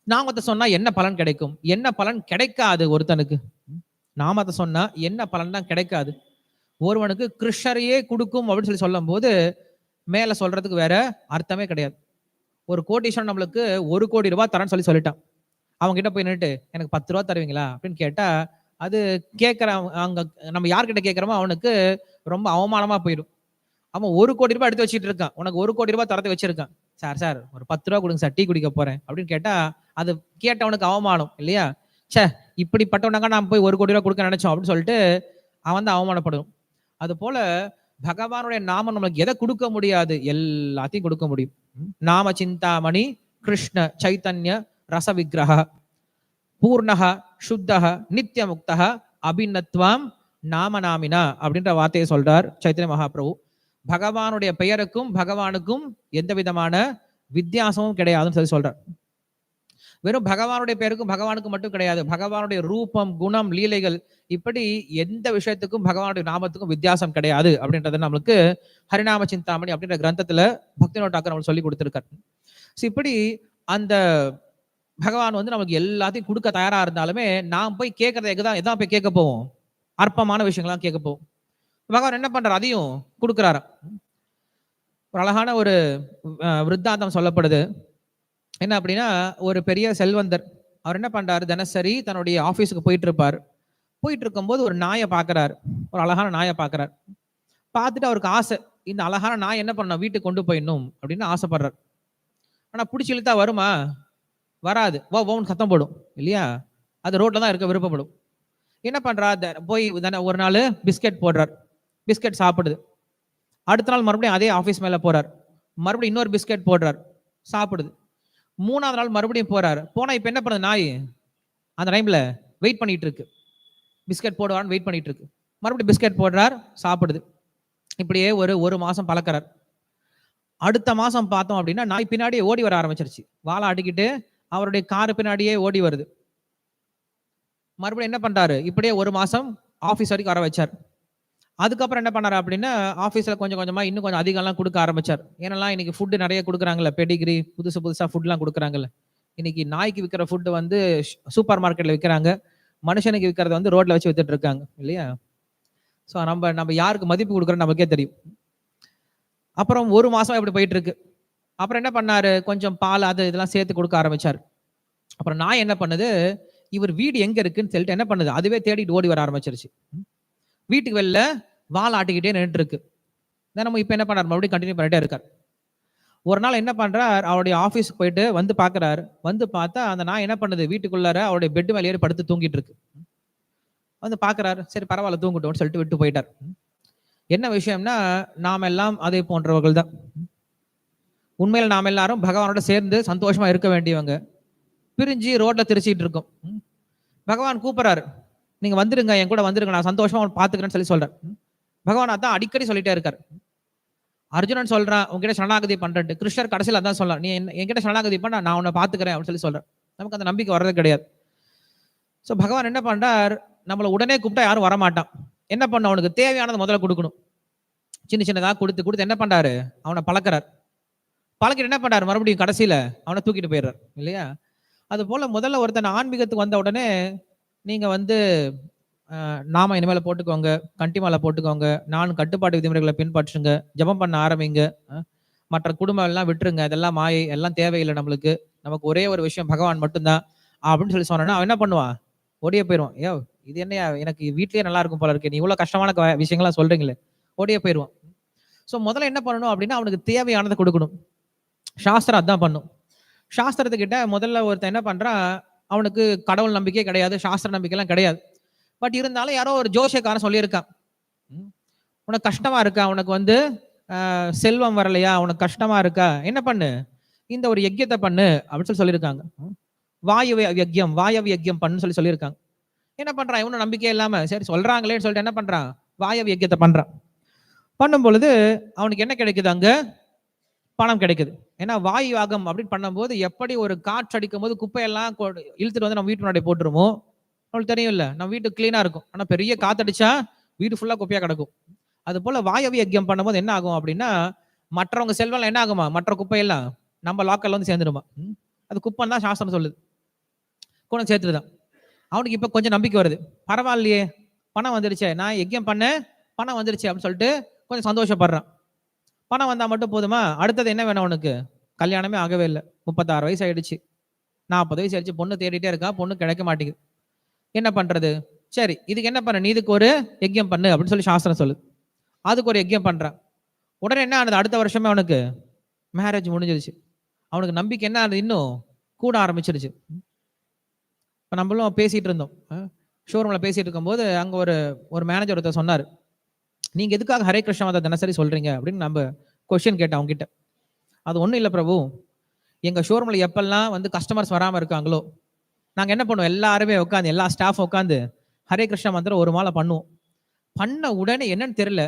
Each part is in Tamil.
நாமத்தை சொன்னா என்ன பலன் கிடைக்கும்? என்ன பலன் கிடைக்காது ஒருத்தனுக்கு? நாமத்தை சொன்னா என்ன பலன் தான் கிடைக்காது? ஒருவனுக்கு கிருஷ்ணரையே கொடுக்கும் அப்படின்னு சொல்லும் போது மேல சொல்றதுக்கு வேற அர்த்தமே கிடையாது. ஒரு கோடீஸ்வரன் நம்மளுக்கு 1 கோடி ரூபாய் தரேன்னு சொல்லிட்டான். அவங்க கிட்ட போய் நின்னுட்டு எனக்கு 10 ரூபாய் தருவீங்களா அப்படின்னு கேட்டா, அது கேட்கிற அங்க நம்ம யார்கிட்ட கேட்கிறோமோ அவனுக்கு ரொம்ப அவமானமா போயிடும். அவன் 1 கோடி ரூபாய் எடுத்து வச்சுட்டு இருக்கான். உனக்கு 1 கோடி ரூபாய் தரத்தை வச்சிருக்கான். சார் ஒரு 10 ரூபாய் கொடுங்க சார், டீ குடிக்க போறேன் அப்படின்னு கேட்டா, அது கேட்டவனுக்கு அவமானம் இல்லையா? சே, இப்படிப்பட்டவனாங்க நான் போய் 1 கோடி ரூபாய் கொடுக்க நினைச்சோம் அப்படின்னு சொல்லிட்டு அவன் தான் அவமானப்படும். அது போல பகவானுடைய நாமம் நம்மளுக்கு எதை கொடுக்க முடியாது? எல்லாத்தையும் கொடுக்க முடியும். நாம சிந்தாமணி கிருஷ்ண சைத்தன்ய ரச விக்கிரக பூர்ணஹ சுத்தஹ நித்திய முக்தஹ அபிநத்வாம் நாமநாமினா அப்படின்ற வார்த்தையை சொல்றார் சைத்தன்ய மகாபிரபு. பகவானுடைய பெயருக்கும் பகவானுக்கும் எந்த விதமான வித்தியாசமும் கிடையாதுன்னு சொல்லி சொல்றார். வெறும் பகவானுடைய பெயருக்கும் பகவானுக்கும் மட்டும் கிடையாது, பகவானுடைய ரூபம், குணம், லீலைகள், இப்படி எந்த விஷயத்துக்கும் பகவானுடைய நாமத்துக்கும் வித்தியாசம் கிடையாது அப்படின்றத நம்மளுக்கு ஹரிநாம சிந்தாமணி அப்படின்ற கிரந்தத்துல பக்திவினோத் தாக்கூர் நம்மளுக்கு சொல்லி கொடுத்திருக்காரு. இப்படி அந்த பகவான் வந்து நமக்கு எல்லாத்தையும் கொடுக்க தயாரா இருந்தாலுமே நாம் போய் கேட்கறத எதான் போய் கேட்க போவோம்? அற்பமான விஷயங்கள்லாம் கேட்க போவோம். பகவான் என்ன பண்றாரு? அதையும் கொடுக்குறாரு. ஒரு அழகான ஒரு விருத்தாந்தம் சொல்லப்படுது. என்ன அப்படின்னா, ஒரு பெரிய செல்வந்தர் அவர் என்ன பண்றாரு, தினசரி தன்னுடைய ஆபீஸுக்கு போயிட்டு இருப்பார். போயிட்டு இருக்கும்போது ஒரு நாயை பார்க்கறாரு, ஒரு அழகான நாயை பார்க்கறாரு. பார்த்துட்டு அவருக்கு ஆசை, இந்த அழகான நாய் என்ன பண்ணணும், வீட்டுக்கு கொண்டு போயிடணும் அப்படின்னு ஆசைப்படுறாரு. ஆனா பிடிச்சி இழுத்தா வருமா? வராது. ஓன்னு சத்தம் போடும் இல்லையா? அது ரோட்ல தான் இருக்க விருப்பப்படும். என்ன பண்றா, போய் ஒரு நாள் பிஸ்கெட் போடுறார். பிஸ்கெட் சாப்பிடுது. அடுத்த நாள் மறுபடியும் அதே ஆபீஸ் மேல போறார். மறுபடியும் இன்னொரு பிஸ்கெட் போடுறார், சாப்பிடுது. 3ஆவது நாள் மறுபடியும் போறாரு. போனா இப்ப என்ன பண்ணுது நாய்? அந்த டைம்ல வெயிட் பண்ணிட்டு இருக்கு. பிஸ்கெட் போடுவான்னு வெயிட் பண்ணிட்டு இருக்கு. மறுபடியும் பிஸ்கெட் போடுறார், சாப்பிடுது. இப்படியே ஒரு மாசம் பழக்கிறார். அடுத்த மாசம் பார்த்தோம் அப்படின்னா நாய் பின்னாடியே ஓடி வர ஆரம்பிச்சிருச்சு. வாழை அடிக்கிட்டு அவருடைய காரு பின்னாடியே ஓடி வருது. மறுபடியும் என்ன பண்றாரு, இப்படியே 1 மாசம் ஆபீஸ் வரைக்கும் வர வச்சார். அதுக்கப்புறம் என்ன பண்ணாரு அப்படின்னா, ஆஃபீஸில் கொஞ்சம் கொஞ்சமாக இன்னும் கொஞ்சம் அதிகம்லாம் கொடுக்க ஆரம்பிச்சார். ஏன்னெல்லாம் இன்னைக்கு ஃபுட்டு நிறைய கொடுக்குறாங்கல்ல, பெடிகிரி புதுசாக ஃபுட்லாம் கொடுக்குறாங்கல்ல. இன்னைக்கு நாய்க்கு விற்கிற ஃபுட்டு வந்து சூப்பர் மார்க்கெட்டில் விற்கிறாங்க, மனுஷனுக்கு விற்கிறத வந்து ரோட்டில் வச்சு வித்துட்டு இருக்காங்க இல்லையா? ஸோ நம்ம யாருக்கு மதிப்பு கொடுக்குறோன்னு நமக்கே தெரியும். அப்புறம் 1 மாசம் இப்படி போயிட்டு இருக்கு. அப்புறம் என்ன பண்ணாரு, கொஞ்சம் பால் அது இதெல்லாம் சேர்த்து கொடுக்க ஆரம்பிச்சார். அப்புறம் நாய் என்ன பண்ணுது, இவர் வீடு எங்க இருக்குன்னு சொல்லிட்டு என்ன பண்ணுது, அதுவே தேடிட்டு ஓடி வர ஆரம்பிச்சிருச்சு. வீட்டுக்கு வெளில வால் ஆட்டிக்கிட்டே நின்றுட்டு இருக்கு. நம்ம இப்ப என்ன பண்றாரு, மறுபடியும் கண்டினியூ பண்ணிட்டே இருக்கார். ஒரு நாள் என்ன பண்றார், அவருடைய ஆபீஸ்க்கு போயிட்டு வந்து பாக்குறாரு. வந்து பார்த்தா அந்த நாய் என்ன பண்ணுது, வீட்டுக்குள்ளார அவருடைய பெட் மேல ஏறி படுத்து தூங்கிட்டு இருக்கு. வந்து பாக்குறாரு, சரி பரவாயில்ல தூங்கட்டும்னு சொல்லிட்டு விட்டு போயிட்டார். என்ன விஷயம்னா, நாம் எல்லாம் அதே போன்றவர்கள் தான். உண்மையில நாம் எல்லாரும் பகவானோட சேர்ந்து சந்தோஷமா இருக்க வேண்டியவங்க. பிரிஞ்சு ரோட்ல திரிச்சிட்டு இருக்கோம். பகவான் கூப்பிடுறாரு, நீங்க வந்துருங்க, என் கூட வந்துருங்க, நான் சந்தோஷமா அவன் பாத்துக்கிறேன்னு சொல்லி சொல்றேன். பகவான் அதான் அடிக்கடி சொல்லிட்டே இருக்காரு. அர்ஜுனன் சொல்றான், உங்ககிட்ட சரணாகதி பண்றேன். கிருஷ்ணர் கடைசியில் அதான் சொல்லலாம், நீ என்கிட்ட சரணாகதி பண்ண, நான் உன்னை பாத்துக்கிறேன் அப்படின்னு சொல்லி சொல்றேன். நமக்கு அந்த நம்பிக்கை வர்றது கிடையாது. ஸோ பகவான் என்ன பண்றார், நம்மளை உடனே கூப்பிட்டா யாரும் வரமாட்டான். என்ன பண்ண, அவனுக்கு தேவையானதை முதல்ல கொடுக்கணும். சின்ன சின்னதாக கொடுத்து என்ன பண்றாரு, அவனை பழக்கிறார். பழக்கிட்டு என்ன பண்றாரு, மறுபடியும் கடைசியில அவனை தூக்கிட்டு போயிடுறார் இல்லையா? அது போல முதல்ல ஒருத்தன் ஆன்மீகத்துக்கு வந்த உடனே நீங்க வந்து நாம இனிமேல போட்டுக்கோங்க, கண்டிமால போட்டுக்கோங்க, நான் கட்டுப்பாட்டு விதிமுறைகளை பின்பற்றுங்க, ஜபம் பண்ண ஆரம்பிங்க, மற்ற குடும்பம் எல்லாம் விட்டுருங்க, இதெல்லாம் மாயை, எல்லாம் தேவையில்லை, நம்மளுக்கு நமக்கு ஒரே ஒரு விஷயம் பகவான் மட்டும்தான் அப்படின்னு சொல்லி சொன்னா அவன் என்ன பண்ணுவான், ஓடியே போயிடுவான். ஏ இது என்னையா, எனக்கு வீட்லயே நல்லா இருக்கும் போல இருக்கு, நீ இவ்வளவு கஷ்டமான விஷயங்கள்லாம் சொல்றீங்களே, ஓடியே போயிடுவான். ஸோ முதல்ல என்ன பண்ணணும் அப்படின்னா, அவனுக்கு தேவையானதை கொடுக்கணும். சாஸ்திரம் அதான் பண்ணும். சாஸ்திரத்துக்கிட்ட முதல்ல ஒருத்தன் என்ன பண்றான், அவனுக்கு கடவுள் நம்பிக்கை கிடையாது, சாஸ்திர நம்பிக்கைலாம் கிடையாது. பட் இருந்தாலும் யாரோ ஒரு ஜோசியக்காரன் சொல்லியிருக்கான், உனக்கு கஷ்டமா இருக்கா, உனக்கு வந்து செல்வம் வரலையா, உனக்கு கஷ்டமா இருக்கா, என்ன பண்ணு, இந்த ஒரு யஜ்யத்தை பண்ணு அப்படின்னு சொல்லியிருக்காங்க. வாயு யஜ்யம் பண்ணு சொல்லியிருக்காங்க. என்ன பண்றான், இவனும் நம்பிக்கை இல்லாம சரி சொல்றாங்களேன்னு சொல்லிட்டு என்ன பண்றான், வாயு யஜ்யத்தை பண்றான். பண்ணும் பொழுது அவனுக்கு என்ன கிடைக்குது, அங்க பணம் கிடைக்குது. ஏன்னா வாயு யாகம் அப்படின்னு பண்ணும்போது எப்படி ஒரு காற்று அடிக்கும் போது குப்பையெல்லாம் இழுத்துட்டு வந்து நம்ம வீட்டு முன்னாடி போட்டுருமோ, நம்மளுக்கு தெரியும் இல்ல, நம்ம வீட்டு கிளீனா இருக்கும். ஆனா பெரிய காத்தடிச்சா வீடு ஃபுல்லா குப்பையா கிடக்கும். அது போல வாயவி யஜ்யம் பண்ணும்போது என்ன ஆகும் அப்படின்னா, மற்றவங்க செல்வம் என்ன ஆகுமா, மற்ற குப்பையெல்லாம் நம்ம லாக்கர்ல வந்து சேர்ந்துருமா. அது குப்பைன்னு தான் சாஸ்திரம் சொல்லுது. கூட சேர்த்துதான். அவனுக்கு இப்ப கொஞ்சம் நம்பிக்கை வருது. பரவாயில்லையே, பணம் வந்துருச்சே, நான் யஜ்யம் பண்ணேன், பணம் வந்துருச்சு அப்படின்னு சொல்லிட்டு கொஞ்சம் சந்தோஷப்படுறான். பணம் வந்தா மட்டும் போதுமா? அடுத்தது என்ன வேணும் அவனுக்கு? கல்யாணமே ஆகவே இல்லை. 36 வயசு ஆயிடுச்சு, 40 வயசு ஆயிடுச்சு, பொண்ணு தேடிட்டே இருக்கா, பொண்ணு கிடைக்க மாட்டேங்குது. என்ன பண்றது? சரி, இதுக்கு என்ன பண்ண, நீ இதுக்கு ஒரு யஜ்யம் பண்ணு அப்படின்னு சொல்லி சாஸ்திரம் சொல்லு. அதுக்கு ஒரு யஜ்யம் பண்றான். உடனே என்ன ஆனது? அடுத்த வருஷமே அவனுக்கு மேரேஜ் முடிஞ்சிருச்சு. அவனுக்கு நம்பிக்கை என்ன ஆனது? இன்னும் கூட ஆரம்பிச்சிருச்சு. இப்போ நம்மளும் பேசிட்டு இருந்தோம், ஷோரூம்ல பேசிட்டு இருக்கும்போது அங்க ஒரு மேனேஜர் ஒருத்தர் சொன்னார், நீங்க எதுக்காக ஹரே கிருஷ்ணா மதம் தினசரி சொல்றீங்க அப்படின்னு நம்ம கொஸ்டின் கேட்டோம் அவங்க கிட்ட. அது ஒன்றும் இல்லை பிரபு, எங்க ஷோரூம்ல எப்பெல்லாம் வந்து கஸ்டமர்ஸ் வராமல் இருக்காங்களோ நாங்கள் என்ன பண்ணுவோம், எல்லாருமே உட்காந்து, எல்லா ஸ்டாஃப் உட்காந்து ஹரே கிருஷ்ணா மந்திரம் ஒரு மாலை பண்ணுவோம். பண்ண உடனே என்னன்னு தெரியல,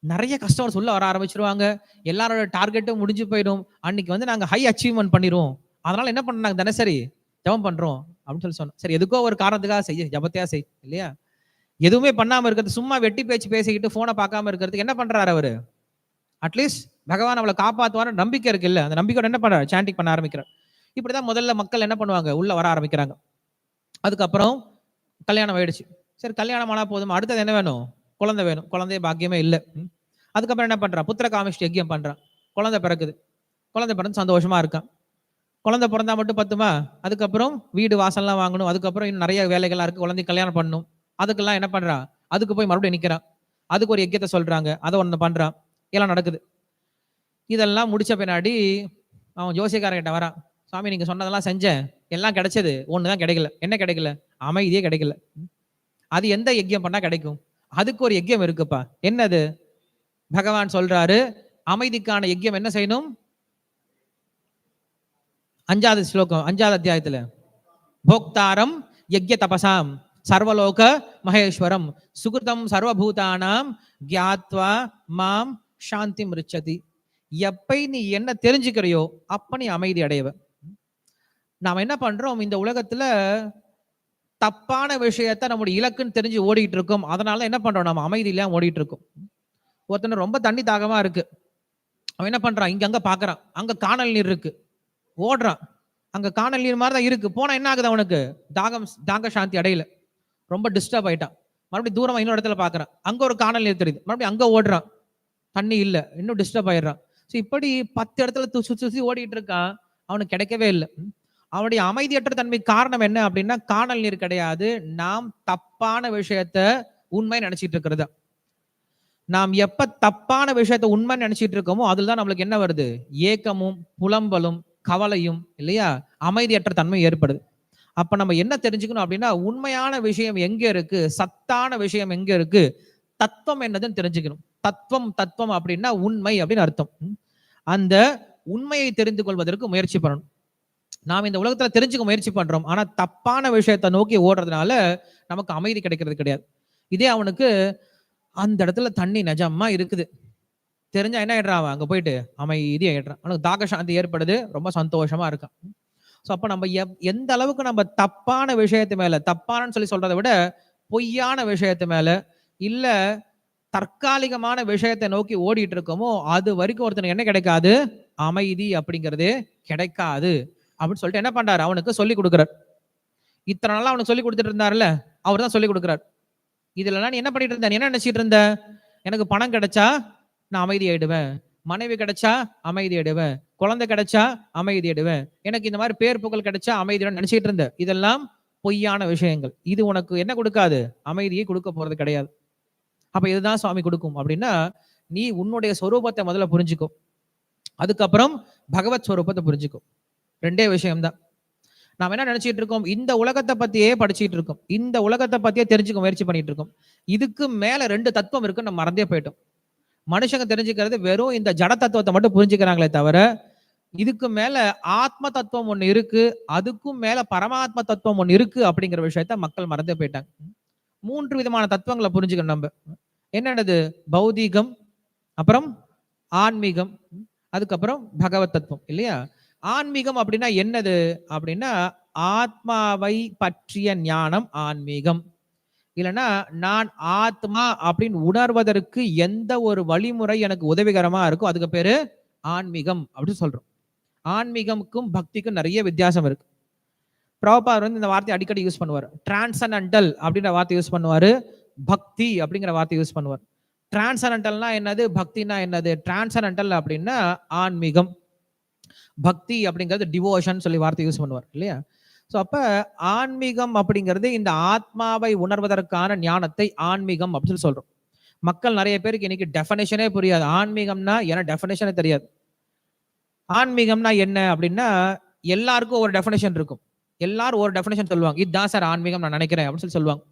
நிறைய கஸ்டமர்ஸ் உள்ள வர ஆரம்பிச்சிருவாங்க, எல்லாரோட டார்கெட்டும் முடிஞ்சு போயிடும், அன்னைக்கு வந்து நாங்கள் ஹை அச்சீவ்மெண்ட் பண்ணிடுவோம், அதனால என்ன பண்ண, நாங்கள் தினசரி ஜபம் பண்றோம் அப்படின்னு சொல்லி சொன்னோம். சரி, எதுக்கோ ஒரு காரணத்துக்காக செய்ய, ஜபத்தையா செய் இல்லையா? எதுவுமே பண்ணாம இருக்கிறது, சும்மா வெட்டி பேச்சு பேசிக்கிட்டு போனை பார்க்காம இருக்கிறதுக்கு என்ன பண்றாரு அவரு? அட்லீஸ்ட் பகவான் அவளை காப்பாற்றுவார நம்பிக்கை இருக்கு இல்ல, அந்த நம்பிக்கையோட என்ன பண்றாரு? சாண்டிங் பண்ண ஆரம்பிக்கிறார். இப்படிதான் முதல்ல மக்கள் என்ன பண்ணுவாங்க, உள்ள வர ஆரம்பிக்கிறாங்க. அதுக்கப்புறம் கல்யாணம் ஆயிடுச்சு. சரி, கல்யாணம் ஆனா போதும், அடுத்தது என்ன வேணும்? குழந்தை வேணும். குழந்தைய பாக்கியமே இல்லை. அதுக்கப்புறம் என்ன பண்றான்? புத்திர காமிஷ்டி யஜ்யம் பண்றான். குழந்தை பிறக்குது. குழந்தை பிறந்து சந்தோஷமா இருக்கான். குழந்தை பிறந்தா மட்டும் பத்துமா? அதுக்கப்புறம் வீடு வாசல்லாம் வாங்கணும், அதுக்கப்புறம் இன்னும் நிறைய வேலைகள்லாம் இருக்கு, குழந்தை கல்யாணம் பண்ணணும். அதுக்கெல்லாம் என்ன பண்றான்? அதுக்கு போய் மறுபடியும் நிக்கிறான். அதுக்கு ஒரு யஜ்யத்தை சொல்றாங்க, அதை ஒண்ணு பண்றான். எல்லாம் நடக்குது. இதெல்லாம் முடிச்ச பின்னாடி அவன் ஜோசியக்காரங்கிட்ட வரான், சாமி நீங்க சொன்னதெல்லாம் செஞ்சேன், எல்லாம் கிடைச்சது, ஒண்ணுதான் கிடைக்கல. என்ன கிடைக்கல? அமைதியே கிடைக்கல. அது எந்த யஜ்யம் பண்ணா கிடைக்கும்? அதுக்கு ஒரு யஜ்யம் இருக்குப்பா. என்னது? பகவான் சொல்றாரு, அமைதிக்கான யஜ்யம் என்ன செய்யணும்? 5வது ஸ்லோகம், 5வது அத்தியாயத்துல, போக்தாரம் யஜ்ய தபசாம் சர்வலோக மகேஸ்வரம் சுகிருதம் சர்வபூதானாம் கியாத்வா மாம் சாந்தி மிருச்சதி. எப்ப நீ என்ன தெரிஞ்சுக்கிறியோ அப்ப நீ அமைதி அடைவ. நாம என்ன பண்றோம், இந்த உலகத்துல தப்பான விஷயத்த நம்முடைய இலக்குன்னு தெரிஞ்சு ஓடிட்டு இருக்கோம். அதனால என்ன பண்றோம், நம்ம அமைதியில ஓடிட்டு இருக்கோம். ஒருத்தன ரொம்ப தண்ணி தாகமா இருக்கு, அவன் என்ன பண்றான், இங்க அங்க பாக்குறான், அங்க காணல் நீர் இருக்கு, ஓடுறான், அங்க காணல் நீர் மாதிரி தான் இருக்கு, போனா என்ன ஆகுது, அவனுக்கு தாங்க சாந்தி அடையல, ரொம்ப டிஸ்டர்ப் ஆயிட்டான். மறுபடியும் தூரமா இன்னொரு இடத்துல பாக்குறான், அங்க ஒரு காணல் நீர் தெரியுது, மறுபடியும் அங்க ஓடுறான், தண்ணி இல்ல, இன்னும் டிஸ்டர்ப் ஆயிடுறான். இப்படி 10 இடத்துல சுத்தி சுத்தி ஓடிட்டு இருக்கான், அவனுக்கு கிடைக்கவே இல்லை. அவனுடைய அமைதியற்ற தன்மை காரணம் என்ன அப்படின்னா, காணல் நீர் கிடையாது, நாம் தப்பான விஷயத்த உண்மை நினைச்சிட்டு இருக்கிறது. நாம் எப்ப தப்பான விஷயத்த உண்மை நினைச்சிட்டு இருக்கோமோ அதுலதான் நம்மளுக்கு என்ன வருது? ஏக்கமும் புலம்பலும் கவலையும் இல்லையா, அமைதியற்ற தன்மை ஏற்படுது. அப்ப நம்ம என்ன தெரிஞ்சுக்கணும் அப்படின்னா, உண்மையான விஷயம் எங்க இருக்கு, சத்தான விஷயம் எங்க இருக்கு, தத்துவம் என்னதுன்னு தெரிஞ்சுக்கணும். தத்துவம் அப்படின்னா உண்மை அப்படின்னு அர்த்தம். அந்த உண்மையை தெரிந்து கொள்வதற்கு முயற்சி பண்ணணும். நாம் இந்த உலகத்துல தெரிஞ்சுக்க முயற்சி பண்றோம், ஆனா தப்பான விஷயத்தை நோக்கி ஓடுறதுனால நமக்கு அமைதி கிடைக்கிறது கிடையாது. இதே அவனுக்கு அந்த இடத்துல தண்ணி நிஜமா இருக்குது தெரிஞ்சா என்ன ஆயிடுறான், அங்க போயிட்டு அமைதி ஆயிடுறான், அவனுக்கு தாக சாந்தி ஏற்படுது, ரொம்ப சந்தோஷமா இருக்கான். அப்ப நம்ம எந்த அளவுக்கு நம்ம தப்பான விஷயத்து மேல, தப்பானு சொல்லி சொல்றதை விட பொய்யான விஷயத்து மேல இல்ல தற்காலிகமான விஷயத்தை நோக்கி ஓடிட்டு இருக்கோமோ அது வரைக்கும் ஒருத்தனுக்கு என்ன கிடைக்காது, அமைதி அப்படிங்கிறது கிடைக்காது அப்படின்னு சொல்லிட்டு என்ன பண்றாரு, அவனுக்கு சொல்லி கொடுக்குறார். இத்தனை நாளா அவனுக்கு சொல்லி கொடுத்துட்டு இருந்தாருல்ல, அவர் தான் சொல்லி கொடுக்குறார். இதுல நீ என்ன பண்ணிட்டு இருந்த, என்ன நினைச்சிட்டு இருந்த, எனக்கு பணம் கிடைச்சா நான் அமைதி ஆயிடுவேன், மனைவி கிடைச்சா அமைதி ஆயிடுவேன், குழந்தை கிடைச்சா அமைதி ஆயிடுவேன், எனக்கு இந்த மாதிரி பேர் புகழ் கிடைச்சா அமைதியா நினைச்சிட்டு இருந்த. இதெல்லாம் பொய்யான விஷயங்கள். இது உனக்கு என்ன கொடுக்காது, அமைதியை கொடுக்க போறது கிடையாது. அப்ப இதுதான் சுவாமி கொடுக்கும் அப்படின்னா, நீ உன்னுடைய சொரூபத்தை முதல்ல புரிஞ்சுக்கும், அதுக்கப்புறம் பகவத் ஸ்வரூபத்தை புரிஞ்சுக்கும். 2 விஷயம்தான். நாம என்ன நினைச்சிட்டு இருக்கோம், இந்த உலகத்தை பத்தியே படிச்சுட்டு இருக்கோம், இந்த உலகத்தை பத்தியே தெரிஞ்சுக்க முயற்சி பண்ணிட்டு இருக்கோம். இதுக்கு மேல 2 தத்துவம் இருக்குன்னு நம்ம மறந்தே போயிட்டோம். மனுஷங்க தெரிஞ்சுக்கிறது வெறும் இந்த ஜட தத்துவத்தை மட்டும் புரிஞ்சுக்கிறாங்களே தவிர, இதுக்கு மேல ஆத்ம தத்துவம் ஒண்ணு இருக்கு, அதுக்கும் மேல பரமாத்ம தத்துவம் ஒண்ணு இருக்கு அப்படிங்கிற விஷயத்த மக்கள் மறந்தே போயிட்டாங்க. 3 விதமான தத்துவங்களை புரிஞ்சுக்கணும் நம்ம. என்னென்னது? பௌதீகம், அப்புறம் ஆன்மீகம், அதுக்கப்புறம் பகவத் தத்துவம் இல்லையா. ஆன்மீகம் அப்படின்னா என்னது அப்படின்னா, ஆத்மாவை பற்றிய ஞானம் ஆன்மீகம். இல்லைன்னா நான் ஆத்மா அப்படின்னு உணர்வதற்கு எந்த ஒரு வழிமுறை எனக்கு உதவிகரமா இருக்கோ அதுக்கு பேரு ஆன்மீகம் அப்படின்னு சொல்றோம். ஆன்மீகமுக்கும் பக்திக்கும் நிறைய வித்தியாசம் இருக்கு. பிரபுபாதர் வந்து இந்த வார்த்தையை அடிக்கடி யூஸ் பண்ணுவார். டிரான்சென்டென்டல் அப்படின்ற வார்த்தை யூஸ் பண்ணுவாரு. பக்தி அப்படிங்கிற வார்த்தை யூஸ் பண்ணுவார். டிரான்சென்டென்டல்னா என்னது, பக்தினா என்னது? டிரான்சென்டென்டல் அப்படின்னா ஆன்மீகம், பக்தி அப்படிங்கிறது டிவோஷன் சொல்லி வார்த்தை யூஸ் பண்ணுவார் இல்லையா? ஸோ அப்ப ஆன்மீகம் அப்படிங்கிறது இந்த ஆத்மாவை உணர்வதற்கான ஞானத்தை ஆன்மீகம் அப்படின்னு சொல்லி சொல்றோம். மக்கள் நிறைய பேருக்கு இன்னைக்கு டெஃபனேஷனே புரியாது. ஆன்மீகம்னா என்ன டெஃபனேஷனே தெரியாது. ஆன்மீகம்னா என்ன அப்படின்னா எல்லாருக்கும் ஒரு டெஃபனேஷன் இருக்கும். எல்லாரும் ஒரு டெஃபனேஷன் சொல்லுவாங்க. இதுதான் சார் ஆன்மீகம் நான் நினைக்கிறேன் அப்படின்னு சொல்லி சொல்லுவாங்க.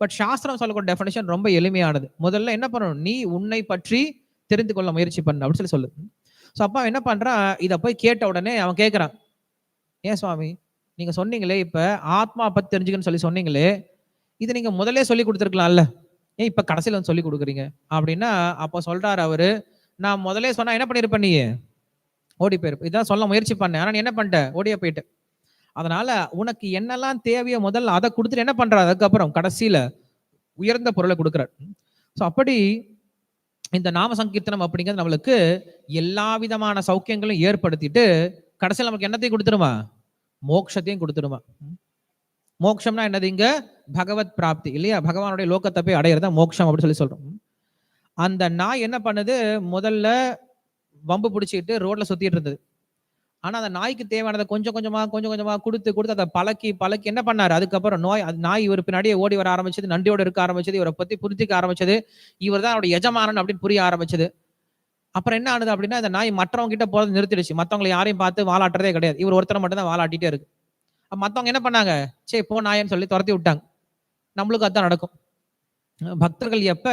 பட் சாஸ்திரம் சொல்லக்கூடிய டெஃபனேஷன் ரொம்ப எளிமையானது. முதல்ல என்ன பண்ணணும், நீ உன்னை பற்றி தெரிந்து கொள்ள முயற்சி பண்ணு அப்படின்னு சொல்லி சொல்லுது. ஸோ அப்பா என்ன பண்றான், இதை போய் கேட்ட உடனே அவன் கேட்கறான், ஏன் சுவாமி நீங்க சொன்னீங்களே இப்ப ஆத்மா பத்தி தெரிஞ்சுக்கன்னு சொல்லி சொன்னீங்களே, இது நீங்க முதல்ல சொல்லி கொடுத்துருக்கலாம்ல, ஏன் இப்ப கடைசியில வந்து சொல்லி கொடுக்குறீங்க அப்படின்னா, அப்போ சொல்றாரு அவரு, நான் முதல்ல சொன்னா என்ன பண்ணிருப்ப, நீ ஓடி போயிருப்ப. இதான் சொல்ல முயற்சி பண்ணேன், ஆனா நீ என்ன பண்ணிட்ட, ஓடியே போயிட்டு. அதனால உனக்கு என்னெல்லாம் தேவையோ முதல்ல அதை கொடுத்துட்டு என்ன பண்றாரு, அதுக்கப்புறம் கடைசியில உயர்ந்த பொருளை கொடுக்குறாரு. ஸோ அப்படி இந்த நாம சங்கீர்த்தனம் அப்படிங்கிறது நம்மளுக்கு எல்லா விதமான சௌக்கியங்களும் ஏற்படுத்திட்டு கடைசியில் நமக்கு என்னத்தையும் கொடுத்துருமா, மோட்சத்தையும் கொடுத்துருமா. மோட்சம்னா என்னது, இங்க பகவத் பிராப்தி இல்லையா, பகவானுடைய லோகத்தை போய் அடையிறதா மோட்சம் அப்படின்னு சொல்லி சொல்றோம். அந்த நாய் என்ன பண்ணுது, முதல்ல வம்பு பிடிச்சிட்டு ரோட்ல சுத்திட்டு இருந்தது. ஆனா அந்த நாய்க்கு தேவையானதை கொஞ்சம் கொஞ்சமா கொடுத்து அதை பழக்கி என்ன பண்ணாரு, அதுக்கப்புறம் நாய் இவர் பின்னாடியே ஓடி வர ஆரம்பிச்சது, நன்றியோட இருக்க ஆரம்பிச்சது, இவரை பத்தி புரிஞ்சிக்க ஆரம்பிச்சது, இவர் தான் அவருடைய எஜமானன் அப்படின்னு புரிய ஆரம்பிச்சது. அப்புறம் என்ன ஆனது அப்படின்னா, இந்த நாய் மற்றவங்க கிட்ட போறது நிறுத்திடுச்சு. மற்றவங்களை யாரையும் பார்த்து வாலாட்டுறதே கிடையாது. இவர் ஒருத்தரை மட்டும் தான் வாலாட்டிட்டே இருக்கு. மற்றவங்க என்ன பண்ணாங்க, சே போ நாயன்னு சொல்லி துரத்தி விட்டாங்க. நம்மளுக்கு அதுதான் நடக்கும். பக்தர்கள் எப்ப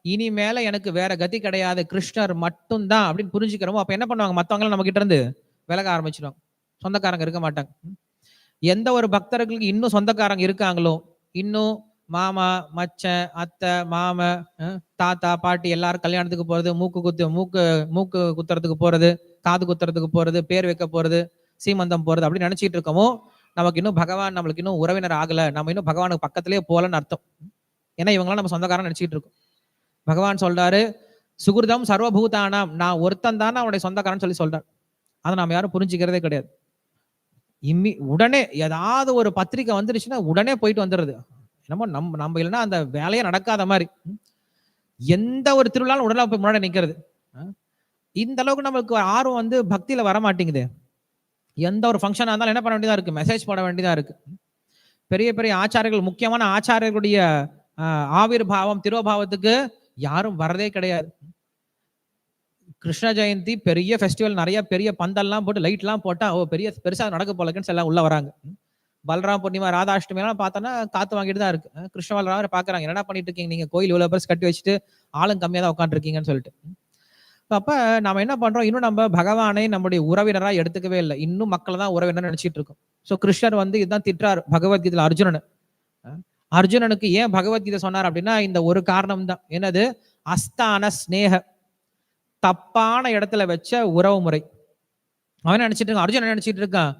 இனிமேல எனக்கு வேற கதி கிடையாது, கிருஷ்ணர் மட்டும்தான் அப்படின்னு புரிஞ்சுக்கிறோமோ, அப்ப என்ன பண்ணுவாங்க, மற்றவங்களும் நம்ம கிட்ட இருந்து விலக ஆரம்பிச்சிடும். சொந்தக்காரங்க இருக்க மாட்டாங்க. எந்த ஒரு பக்தர்களுக்கு இன்னும் சொந்தக்காரங்க இருக்காங்களோ, இன்னும் மாமா மச்சன் அத்தை மாம தாத்தா பாட்டி எல்லாரும் கல்யாணத்துக்கு போறது, மூக்கு குத்துறதுக்கு போறது, காது குத்துறதுக்கு போறது, பேர் வைக்க போறது, சீமந்தம் போறது அப்படி நினைச்சிட்டு இருக்கோமோ, நமக்கு இன்னும் பகவான் நம்மளுக்கு இன்னும் உறவினர் ஆகல, நம்ம இன்னும் பகவானுக்கு பக்கத்திலேயே போலன்னு அர்த்தம். ஏன்னா இவங்களாம் நம்ம சொந்தக்காரன் நினைச்சிட்டு இருக்கோம். பகவான் சொல்றாரு, சுகிருதம் சர்வபூதானாம், நான் ஒருத்தன் தானே அவனுடைய சொந்தக்காரன் சொல்லி சொல்றாரு. அதை நாம யாரும் புரிஞ்சுக்கிறதே கிடையாது. உடனே ஏதாவது ஒரு பத்திரிக்கை வந்துருச்சுன்னா உடனே போயிட்டு வந்துடுறது. என்னமோ நம்ம இல்லைன்னா அந்த வேலையே நடக்காத மாதிரி. எந்த ஒரு திருவிழாலும் உடனே போய் முன்னாடி நிற்கிறது. இந்த அளவுக்கு நம்மளுக்கு ஆர்வம் வந்து பக்தியில வர மாட்டேங்குது. எந்த ஒரு ஃபங்க்ஷனாக இருந்தாலும் என்ன பண்ண வேண்டியதா இருக்கு, மெசேஜ் போட வேண்டியதா இருக்கு. பெரிய பெரிய ஆச்சாரியர்கள், முக்கியமான ஆச்சாரியர்களுடைய ஆவிர் பாவம் திருவபாவத்துக்கு யாரும் வரதே கிடையாது. கிருஷ்ண ஜெயந்தி பெரிய ஃபெஸ்டிவல், நிறைய பெரிய பந்தல்லாம் போட்டு லைட்லாம் போட்டா பெருசா நடக்க போலக்குன்னு எல்லாம் உள்ள வராங்க. பல்ராம் பூர்ணிமா ராதாஷ்டமி எல்லாம் பார்த்தோன்னா காத்து வாங்கிட்டு தான் இருக்கு. கிருஷ்ண பலராமரை பாக்குறாங்க, என்னடா பண்ணிட்டு இருக்கீங்க நீங்க, கோயில் இவ்வளவு பெருசு கட்டி வச்சுட்டு ஆளும் கம்மியா தான் உட்காந்துருக்கீங்கன்னு சொல்லிட்டு. அப்ப நம்ம என்ன பண்றோம், இன்னும் நம்ம பகவானை நம்முடைய உறவினரா எடுத்துக்கவே இல்லை, இன்னும் மக்களை தான் உறவினர் நினைச்சிட்டு இருக்கோம். ஸோ கிருஷ்ணர் வந்து இதுதான் திட்டுறாரு பகவத்கீதையில அர்ஜுனனுக்கு ஏன் பகவத்கீதை சொன்னார் அப்படின்னா இந்த ஒரு காரணம் தான். என்னது, அஸ்தான ஸ்நேக, தப்பான இடத்துல வச்ச உறவு முறை. அவன் நினைச்சிட்டு இருக்கான், அர்ஜுனன் நினைச்சிட்டு இருக்கான்,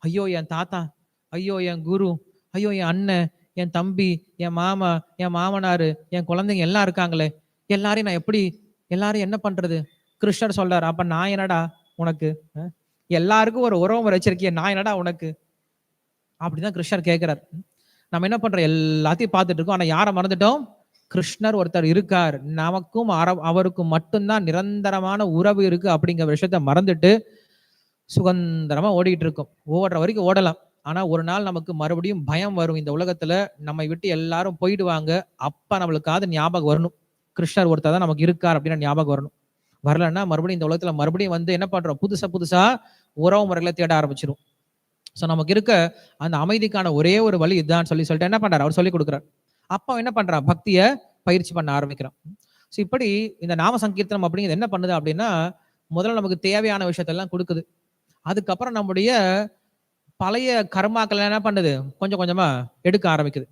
ஐயோ என் தாத்தா, ஐயோ என் குரு, ஐயோ என் அண்ணன், என் தம்பி, என் மாமா, என் மாமனாரு, என் குழந்தைங்க எல்லாம் இருக்காங்களே, எல்லாரையும் நான் எப்படி, எல்லாரும் என்ன பண்றது. கிருஷ்ணர் சொல்றாரு, அப்ப நான் என்னடா உனக்கு, எல்லாருக்கும் ஒரு உறவு முறை வச்சிருக்கிய, நான் என்னடா உனக்கு அப்படிதான் கிருஷ்ணர் கேட்கிறார். நம்ம என்ன பண்றோம், எல்லாத்தையும் பார்த்துட்டு இருக்கோம், ஆனா யாரை மறந்துட்டோம், கிருஷ்ணர் ஒருத்தர் இருக்கார், நமக்கும் அவருக்கும் மட்டும்தான் நிரந்தரமான உறவு இருக்கு அப்படிங்கிற விஷயத்த மறந்துட்டு சுதந்திரமா ஓடிட்டு இருக்கோம். ஓடுற வரைக்கும் ஓடலாம், ஆனா ஒரு நாள் நமக்கு மறுபடியும் பயம் வரும். இந்த உலகத்துல நம்மை விட்டு எல்லாரும் போயிடுவாங்க, அப்ப நம்மளுக்காவது ஞாபகம் வரணும், கிருஷ்ணர் ஒருத்தர் தான் நமக்கு இருக்கார் அப்படின்னு ஞாபகம் வரணும். வரலன்னா மறுபடியும் இந்த உலகத்துல மறுபடியும் வந்து என்ன பண்றோம், புதுசா உறவு முறைகளை தேட ஆரம்பிச்சிடும். ஸோ நமக்கு இருக்க அந்த அமைதிக்கான ஒரே ஒரு வழி இதுதான் சொல்லிட்டு என்ன பண்றாரு, அவர் சொல்லி கொடுக்குறாரு. அப்போ என்ன பண்றான், பக்தியை பயிற்சி பண்ண ஆரம்பிக்கிறான். ஸோ இப்படி இந்த நாம சங்கீர்த்தனம் அப்படிங்கிறது என்ன பண்ணுது அப்படின்னா, முதல்ல நமக்கு தேவையான விஷயத்தெல்லாம் கொடுக்குது. அதுக்கப்புறம் நம்முடைய பழைய கர்மாக்கள் என்ன பண்ணுது, கொஞ்சம் கொஞ்சமா எடுக்க ஆரம்பிக்குது.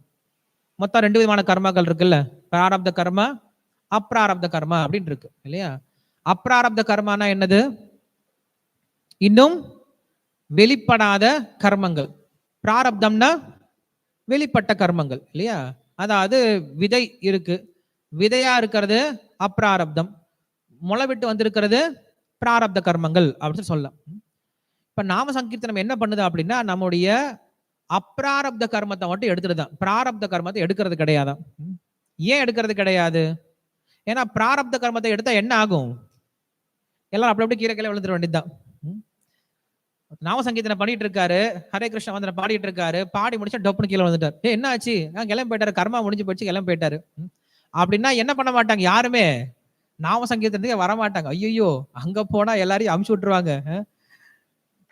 மொத்தம் 2 விதமான கர்மாக்கள் இருக்குல்ல, பிராரப்த கர்மா, அப்பிராரப்த கர்மா அப்படின்னு இருக்கு இல்லையா. அப்பிராரப்த கர்மானா என்னது, இன்னும் வெளிப்படாத கர்மங்கள். பிராரப்தம்னா வெளிப்பட்ட கர்மங்கள் இல்லையா. அதாவது விதை இருக்கு, விதையா இருக்கிறது அப்பிராரப்தம், முளை விட்டு வந்திருக்கிறது பிராரப்த கர்மங்கள் அப்படின்னு சொல்லலாம். இப்ப நாம சங்கீர்த்தனம் என்ன பண்ணுது அப்படின்னா, நம்முடைய அப்பிராரப்த கர்மத்தை மட்டும் எடுத்துட்டுதான், பிராரப்த கர்மத்தை எடுக்கிறது கிடையாதான். ஏன் எடுக்கிறது கிடையாது? ஏன்னா பிராரப்த கர்மத்தை எடுத்தா என்ன ஆகும்? எல்லாரும் அப்படி அப்படி கீழே கீழே விழுந்துட வேண்டியதுதான். நாம சங்கீதனை பண்ணிட்டு இருக்காரு, ஹரே கிருஷ்ண வந்தன பாடிட்டு இருக்காரு, பாடி முடிச்சா டொப்புன்னு கீழே வந்துட்டார். என்ன ஆச்சு? கிளம்பி போயிட்டாரு, கர்மா முடிஞ்சு போயிடுச்சு, கிளம்பி போயிட்டாரு. அப்படின்னா என்ன பண்ண மாட்டாங்க யாருமே? நாம சங்கீதத்துக்கு வர மாட்டாங்க. ஐயோ அங்க போனா எல்லாரையும் அமுச்சு விட்டுருவாங்க,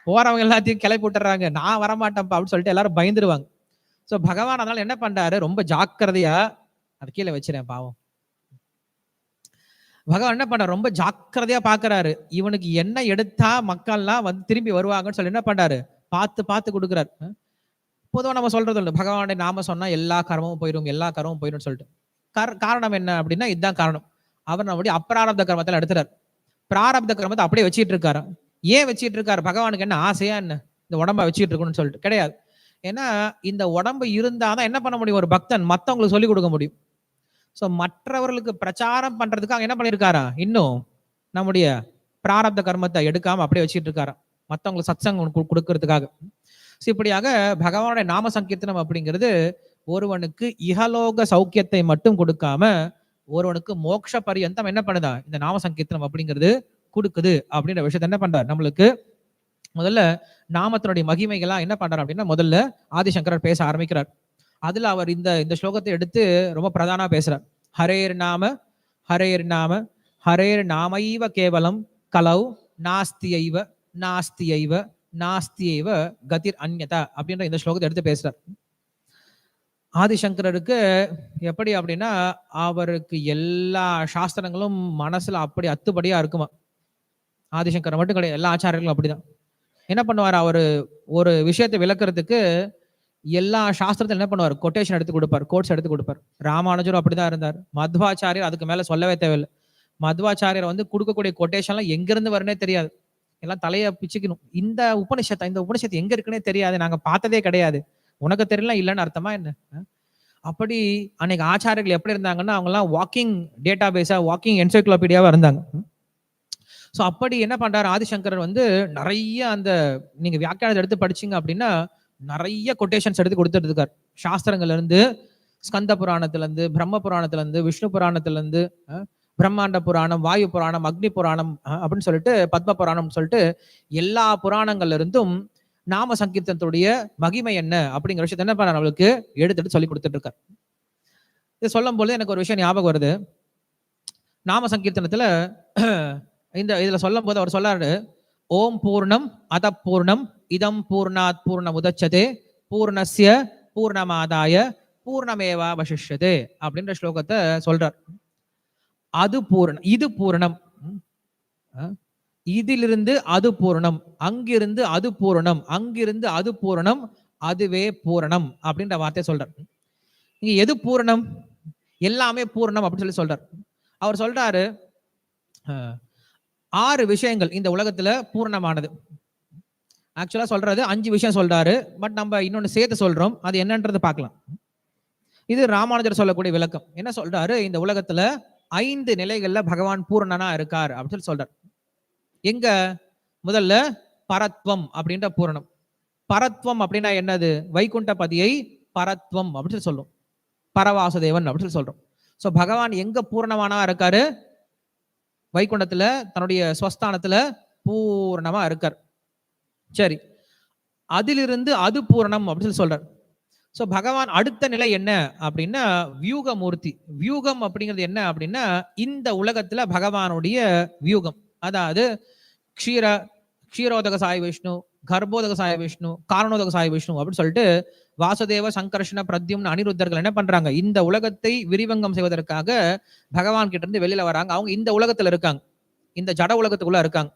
போறவங்க எல்லாத்தையும் கிளப்பி விட்டுறாங்க, நான் வரமாட்டேன்ப்பா அப்படின்னு சொல்லிட்டு எல்லாரும் பயந்துருவாங்க. சோ பகவான் அதனால என்ன பண்றாரு, ரொம்ப ஜாக்கிரதையா அது கீழே வச்சிருக்கேன் பாவம். பகவான் என்ன பண்றாரு, ரொம்ப ஜாக்கிரதையா பாக்குறாரு, இவனுக்கு என்ன எடுத்தா மக்கள்லாம் வந்து திரும்பி வருவாங்கன்னு சொல்லி என்ன பண்றாரு, பார்த்து பார்த்து கொடுக்குறாரு. பொதுவாக நம்ம சொல்றது இல்லை, பகவானுடைய நாம சொன்னா எல்லா கர்மமும் போயிடும், எல்லா கர்மமும் போயிடும் சொல்லிட்டு. காரணம் என்ன அப்படின்னா இதுதான் காரணம். அவர் நம்முடைய அப்பிராரப்த கர்மத்தில் எடுத்துறாரு, பிராரப்த கர்மத்தை அப்படியே வச்சுட்டு இருக்காரு. ஏன் வச்சுட்டு இருக்காரு? பகவானுக்கு என்ன ஆசையா என்ன இந்த உடம்ப வச்சுட்டு இருக்கணும்னு சொல்லிட்டு? கிடையாது. ஏன்னா இந்த உடம்பு இருந்தாதான் என்ன பண்ண முடியும், ஒரு பக்தன் மத்தவங்களுக்கு சொல்லிக் கொடுக்க முடியும். சோ மற்றவர்களுக்கு பிரச்சாரம் பண்றதுக்காக என்ன பண்ணிருக்காரா, இன்னும் நம்முடைய பிராரப்த கர்மத்தை எடுக்காம அப்படியே வச்சுட்டு இருக்காரா, மத்தவங்களுக்கு சத்சங்கம் கொடுக்கறதுக்காக. இப்படியாக பகவானுடைய நாம சங்கீர்த்தனம் அப்படிங்கிறது ஒருவனுக்கு இகலோக சௌக்கியத்தை மட்டும் கொடுக்காம ஒருவனுக்கு மோட்ச பரியந்தம் என்ன பண்ணுதா இந்த நாம சங்கீர்த்தனம் அப்படிங்கிறது கொடுக்குது அப்படின்ற விஷயத்த என்ன பண்றார் நம்மளுக்கு. முதல்ல நாமத்தினுடைய மகிமைகளா என்ன பண்றாரு அப்படின்னா, முதல்ல ஆதிசங்கரர் பேச ஆரம்பிக்கிறார். அதுல அவர் இந்த ஸ்லோகத்தை எடுத்து ரொம்ப பிரதானா பேசுறார். ஹரேர் நாம ஹரேர் நாம ஹரேர் நாமைவ கேவலம் கலவ் நாஸ்தியைவ நாஸ்தியைவ நாஸ்தியைவ கதிர் அந்யதா அப்படின்ற இந்த ஸ்லோகத்தை எடுத்து பேசுறார். ஆதிசங்கரருக்கு எப்படி அப்படின்னா, அவருக்கு எல்லா சாஸ்திரங்களும் மனசுல அப்படி அத்துப்படியா இருக்குமா. ஆதிசங்கர் மட்டும் கிடையாது, எல்லா ஆச்சாரியர்களும் அப்படிதான். என்ன பண்ணுவார், அவரு ஒரு விஷயத்தை விளக்குறதுக்கு எல்லா சாஸ்திரத்தில் என்ன பண்ணுவார், கொட்டேஷன் எடுத்து கொடுப்பார், கோட்ஸ் எடுத்து கொடுப்பார். ராமானுஜரும் அப்படிதான் இருந்தார். மத்வாச்சாரியர் அதுக்கு மேல சொல்லவே தேவையில்லை. மத்வாச்சாரியர் வந்து கொடுக்கக்கூடிய கொட்டேஷன்லாம் எங்க இருந்து வரும்னே தெரியாது, எல்லாம் தலையை பிச்சுக்கணும். இந்த உபனிஷத்து எங்க இருக்குன்னே தெரியாது, நாங்க பார்த்ததே கிடையாது, உனக்கு தெரியல இல்லைன்னு அர்த்தமா என்ன? அப்படி அன்னைக்கு ஆச்சாரியர்கள் எப்படி இருந்தாங்கன்னா, அவங்க எல்லாம் வாக்கிங் டேட்டா பேஸா, வாக்கிங் என்சைக்ளோபீடியாவா இருந்தாங்க. ஸோ அப்படி என்ன பண்றாரு ஆதிசங்கரர் வந்து நிறைய அந்த நீங்க வியாக்கியானத்தை எடுத்து படிச்சீங்க அப்படின்னா நிறைய கொட்டேஷன்ஸ் எடுத்து கொடுத்துட்டு இருக்காரு. சாஸ்திரங்கள்ல இருந்து, ஸ்கந்த புராணத்துல இருந்து, பிரம்ம புராணத்துல இருந்து, விஷ்ணு புராணத்துல இருந்து, பிரம்மாண்ட புராணம், வாயு புராணம், அக்னி புராணம் அப்படின்னு சொல்லிட்டு, பத்ம புராணம் சொல்லிட்டு எல்லா புராணங்கள்ல இருந்தும் நாம சங்கீர்த்தனத்துடைய மகிமை என்ன அப்படிங்கிற விஷயத்த என்ன பண்ண நம்மளுக்கு எடுத்துட்டு சொல்லி கொடுத்துட்டு இருக்காரு. இது சொல்லும் போது எனக்கு ஒரு விஷயம் ஞாபகம் வருது. நாம சங்கீர்த்தனத்துல இதுல சொல்லும் போது அவர் சொல்றாரு, ஓம் பூர்ணம் அத பூர்ணம் இதம் பூர்ணாத் பூர்ணம் உதச்சதே பூர்ணஸ்ய பூர்ணமாதாய பூர்ணமேவா வசிஷ்யதே அப்படின்ற ஸ்லோகத்தை சொல்றார். அது பூர்ணம், இது பூர்ணம், இதிலிருந்து அது பூரணம், அங்கிருந்து அது பூரணம், அங்கிருந்து அது பூரணம், அதுவே பூரணம் அப்படின்ற வார்த்தையை சொல்றார். இங்க எது பூரணம்? எல்லாமே பூரணம் அப்படின்னு சொல்லி சொல்றார். அவர் சொல்றாரு 6 விஷயங்கள் இந்த உலகத்துல பூர்ணமானது. ஆக்சுவலா சொல்றது 5 விஷயம் சொல்றாரு, பட் நம்ம இன்னொன்னு சேர்த்து சொல்றோம், அது என்னன்றது பார்க்கலாம். இது ராமானுஜர் சொல்லக்கூடிய விளக்கம். என்ன சொல்றாரு, இந்த உலகத்துல 5 நிலைகள்ல பகவான் பூரணனா இருக்கார் அப்படின்னு சொல்லி சொல்றார். எங்க? முதல்ல பரத்வம் அப்படின்ற பூரணம். பரத்வம் அப்படின்னா என்னது? வைகுண்டபதியை பரத்வம் அப்படின்னு சொல்லி சொல்லும், பரவாசுதேவன் அப்படின்னு சொல்லி சொல்றோம். சோ பகவான் எங்க பூர்ணமானா இருக்காரு? வைகுண்டத்துல தன்னுடைய ஸ்வஸ்தானத்துல பூர்ணமா இருக்கார். சரி, அதிலிருந்து அது பூரணம் அப்படின்னு சொல்லி சொல்றார். சோ பகவான் அடுத்த நிலை என்ன அப்படின்னா வியூகமூர்த்தி. வியூகம் அப்படிங்கிறது என்ன அப்படின்னா இந்த உலகத்துல பகவானுடைய வியூகம், அதாவது க்ஷீரோதக சாய் விஷ்ணு, கர்ப்போதக சாய் விஷ்ணு, காரணோதக சாய் விஷ்ணு அப்படின்னு சொல்லிட்டு வாசுதேவ, சங்கர்ஷண, பிரத்யும்ன, அனிருத்தர்கள் என்ன பண்றாங்க, இந்த உலகத்தை விரிவங்கம் செய்வதற்காக பகவான் கிட்ட இருந்து வெளியில வராங்க. அவங்க இந்த உலகத்துல இருக்காங்க, இந்த ஜட உலகத்துக்குள்ள இருக்காங்க.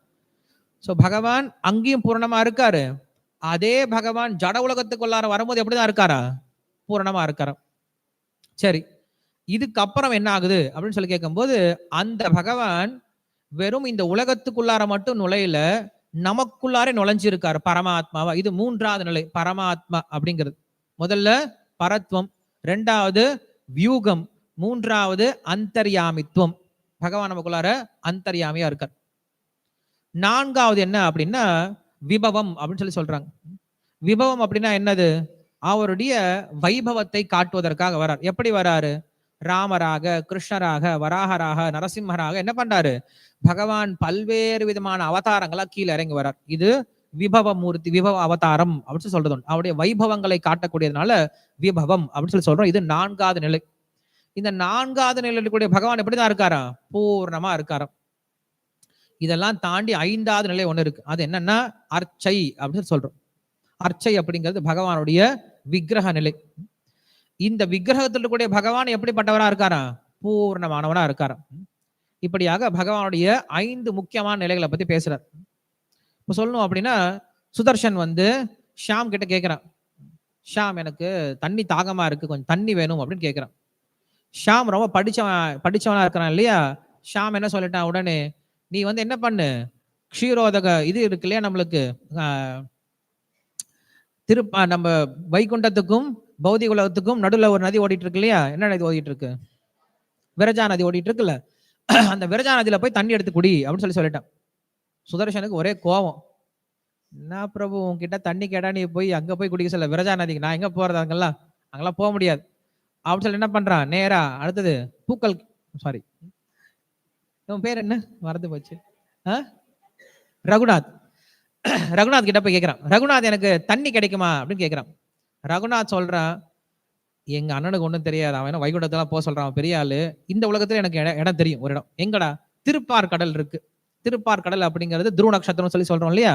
சோ பகவான் அங்கேயும் பூரணமா இருக்காரு, அதே பகவான் ஜட உலகத்துக்குள்ளார வரும்போது எப்படிதான் இருக்காரா? பூரணமா இருக்காரா. சரி, இதுக்கப்புறம் என்ன ஆகுது அப்படின்னு சொல்லி கேட்கும்போது, அந்த பகவான் வெறும் இந்த உலகத்துக்குள்ளார மட்டும் நுழையில, நமக்குள்ளாரே நுழைஞ்சிருக்காரு பரமாத்மாவா. இது 3வது நிலை பரமாத்மா அப்படிங்கிறது. முதல்ல பரத்வம், 2வது வியூகம், 3வது அந்தர்யாமித்துவம். பகவான் நமக்குள்ளார அந்தர்யாமியா இருக்கார். 4வது என்ன அப்படின்னா விபவம் அப்படின்னு சொல்லி சொல்றாங்க. விபவம் அப்படின்னா என்னது? அவருடைய வைபவத்தை காட்டுவதற்காக வரார். எப்படி வராரு? ராமராக, கிருஷ்ணராக, வராகராக, நரசிம்மராக என்ன பண்றாரு? பகவான் பல்வேறு விதமான அவதாரங்களா கீழே இறங்கி வரார். இது விபவ மூர்த்தி, விபவ அவதாரம் அப்படின்னு சொல்றது. அவருடைய வைபவங்களை காட்டக்கூடியதுனால விபவம் அப்படின்னு சொல்லி சொல்றோம். இது 4வது நிலை. இந்த 4வது நிலையில் கூடிய பகவான் எப்படிதான் இருக்காரா? பூர்ணமா இருக்காராம். இதெல்லாம் தாண்டி 5வது நிலை ஒண்ணு இருக்கு. அது என்னன்னா அர்ச்சை அப்படின்னு சொல்றோம். அர்ச்சை அப்படிங்கிறது பகவானுடைய விக்கிரக நிலை. இந்த விக்கிரகத்தில் கூடிய பகவான் எப்படிப்பட்டவரா இருக்காரா? பூர்ணமானவனா இருக்காரா. இப்படியாக பகவானுடைய 5 முக்கியமான நிலைகளை பத்தி பேசுறார். இப்ப சொல்லணும் அப்படின்னா சுதர்ஷன் வந்து ஷாம் கிட்ட கேட்கிறான், ஷாம் எனக்கு தண்ணி தாகமா இருக்கு, கொஞ்சம் தண்ணி வேணும் அப்படின்னு கேட்கிறான். ஷாம் ரொம்ப படிச்சவனா இருக்கிறான் இல்லையா? ஷாம் என்ன சொல்லிட்டான் உடனே, நீ வந்து என்ன பண்ணு, க்ஷீரோதக இது இருக்கு இல்லையா நம்மளுக்கு நம்ம வைகுண்டத்துக்கும் பௌதிக உலகத்துக்கும் நடுவுல ஒரு நதி ஓடிட்டு இருக்கு இல்லையா? என்ன நதி ஓடிட்டு இருக்கு? விரஜா நதி ஓடிட்டு இருக்குல்ல. அந்த விரஜா நதியில போய் தண்ணி எடுத்து குடி அப்படின்னு சொல்லிட்டான். சுதர்ஷனுக்கு ஒரே கோபம். என்ன பிரபு உன்கிட்ட தண்ணி கேட்டா நீ போய் அங்க போய் குடிக்க சொல்ல, விரஜா நதிக்கு நான் எங்க போறது? அங்கெல்லாம் போக முடியாது அப்படின்னு சொல்லி என்ன பண்றான், நேரா அடுத்தது பூக்கல், சாரி உன் பேர் என்ன மறந்து போச்சு, ரகுநாத். ரகுநாத் கிட்ட போய் கேட்கிறான், ரகுநாத் எனக்கு தண்ணி கிடைக்குமா அப்படின்னு கேட்கிறான். ரகுநாத் சொல்றான், எங்க அண்ணனுக்கு ஒண்ணும் தெரியாது, அவன் வைகுண்டத்தெல்லாம் போக சொல்றான், பெரிய ஆளு. இந்த உலகத்துல எனக்கு இடம் தெரியும், ஒரு இடம். எங்கடா? திருப்பார் கடல் இருக்கு. திருப்பார் கடல் அப்படிங்கிறது துருவ நட்சத்திரம் சொல்லி சொல்றோம் இல்லையா?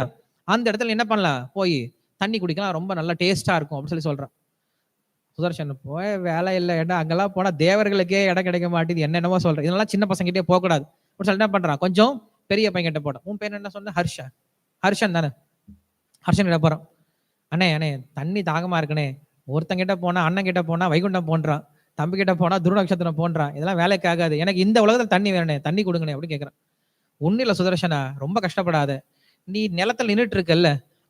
அந்த இடத்துல என்ன பண்ணலாம், போய் தண்ணி குடிக்கலாம், ரொம்ப நல்லா டேஸ்டா இருக்கும் அப்படின்னு சொல்லி சொல்றான். சுதர்ஷன் போய் வேலை இல்லை, இடம் அங்கெல்லாம் போனா தேவர்களுக்கே இடம் கிடைக்க மாட்டேது, என்னென்னமோ சொல்றேன், இதெல்லாம் சின்ன பசங்கிட்டே போக கூடாது அப்படின்னு சொல்லி என்ன பண்றான், கொஞ்சம் பெரிய பையன் கிட்ட போட. உன் பேர் என்ன சொன்ன? ஹர்ஷன் தானே? ஹர்ஷன் கிட்ட போறான். அண்ணே அண்ணே தண்ணி தாகமா இருக்குனே. ஒருத்தங்கிட்ட போனா அண்ணன் கிட்ட போனா வைகுண்டம் போன்றான், தம்பி கிட்ட போனா துருவ நட்சத்திரம் போன்றான், இதெல்லாம் வேலைக்கு ஆகாது, எனக்கு இந்த உலகத்துல தண்ணி வேணே, தண்ணி கொடுங்கண்ணே அப்படின்னு கேட்கிறான். ஒன்னும் இல்ல சுதர்ஷனா, ரொம்ப கஷ்டப்படாத, நீ நிலத்துல நின்றுட்டு இருக்கல்ல,